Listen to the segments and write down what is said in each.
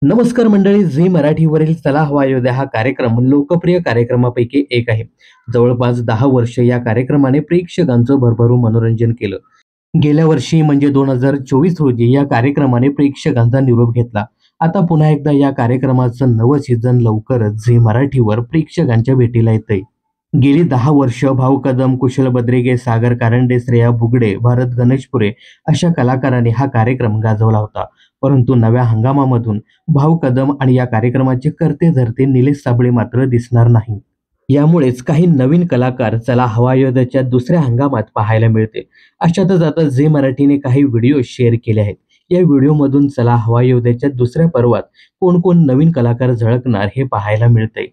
नमस्कार मंडळी, झी मराठीवरील चला हवा येऊ हा कार्यक्रम लोकप्रिय कार्यक्रमापैकी एक आहे. जवळपास 10 वर्ष या कार्यक्रमाने प्रेक्षकांचं भरभरून मनोरंजन केलं. गेल्या वर्षी म्हणजे 2024 रोजी या कार्यक्रमाने प्रेक्षकांचा निरोप घेतला. आता पुन्हा एकदा या कार्यक्रमाचं नवं सीझन लवकरच झी मराठीवर प्रेक्षकांच्या भेटीला येतंय. गेली 10 वर्ष भाऊ कदम, कुशल बद्रिगे, सागर कारंडे, श्रेया बुगडे, भरत गणेशपुरे अशा कलाकारांनी हा कार्यक्रम गाजवला होता. परंतु नव्या हंगामामधून भाऊ कदम आणि या कार्यक्रमाचे करते धरते निलेश साबळे मात्र दिसणार नाही. यामुळेच काही नवीन कलाकार चला हवा योद्याच्या दुसऱ्या हंगामात पाहायला मिळते. अशातच आता झी मराठीने काही व्हिडिओ शेअर केले आहेत. या व्हिडिओमधून चला हवा योद्याच्या दुसऱ्या पर्वात कोण कोण नवीन कलाकार झळकणार हे पाहायला मिळतंय.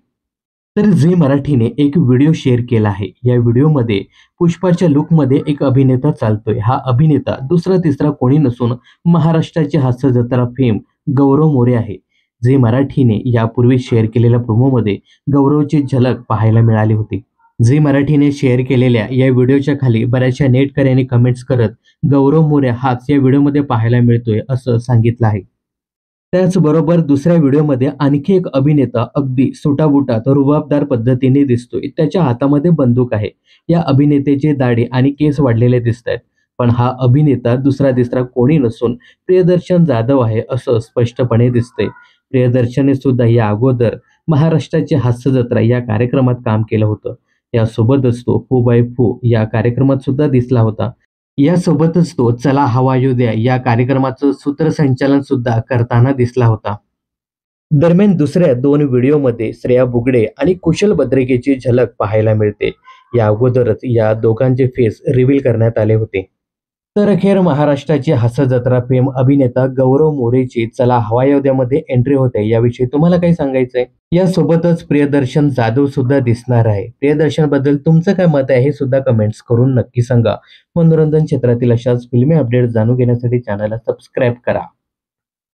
तर झी मराठीने एक व्हिडिओ शेअर केला आहे. या व्हिडिओमध्ये पुष्पाच्या लुकमध्ये एक अभिनेता चालतोय. हा अभिनेता दुसरा तिसरा कोणी नसून महाराष्ट्राचे हास्य जत्रा फेम गौरव मोरे आहे. झी मराठीने यापूर्वी शेअर केलेल्या प्रोमोमध्ये गौरवची झलक पाहायला मिळाली होती. झी मराठीने शेअर केलेल्या या व्हिडिओच्या खाली बऱ्याचशा नेटकऱ्यांनी कमेंट्स करत गौरव मोरे हाच या व्हिडिओमध्ये पाहायला मिळतोय असं सांगितलं आहे. त्याचबरोबर दुसऱ्या व्हिडिओमध्ये आणखी एक अभिनेता अगदी सुटाबुटात रुबाबदार पद्धतीने दिसतोय. त्याच्या हातामध्ये बंदूक आहे. या अभिनेत्याची दाढी आणि केस वाढलेले दिसत आहेत. पण हा अभिनेता दुसरा तिसरा कोणी नसून प्रियदर्शन जाधव आहे असं स्पष्टपणे दिसतंय. प्रियदर्शनने सुद्धा या अगोदर महाराष्ट्राची हास्य जत्रा या कार्यक्रमात काम केलं होतं. यासोबतच तो फू बाय फू या कार्यक्रमात सुद्धा दिसला होता. यासोबतच तो चला हवा येऊ द्या या कार्यक्रमाचं सूत्रसंचालन सुद्धा करताना दिसला होता. दरम्यान दुसऱ्या 2 व्हिडिओमध्ये श्रेया बुगडे आणि कुशल बद्रिगेची झलक पाहायला मिळते. या अगोदरच या दोघांचे फेस रिव्हील करण्यात आले होते. तर अखेर महाराष्ट्राची हास्य जत्रा फेम अभिनेता गौरव मोरेची चला हवा येऊ द्यामध्ये एंट्री होते. याविषयी तुम्हाला काही सांगायचंय? यासोबतच प्रियदर्शन जाधव सुद्धा दिसणार आहे. प्रियदर्शन बद्दल तुमचं काय मत आहे हे सुद्धा कमेंट्स करून नक्की सांगा. मनोरंजन क्षेत्रातील अशाच फिल्मी अपडेट जाणून घेण्यासाठी चॅनलला सबस्क्राईब करा.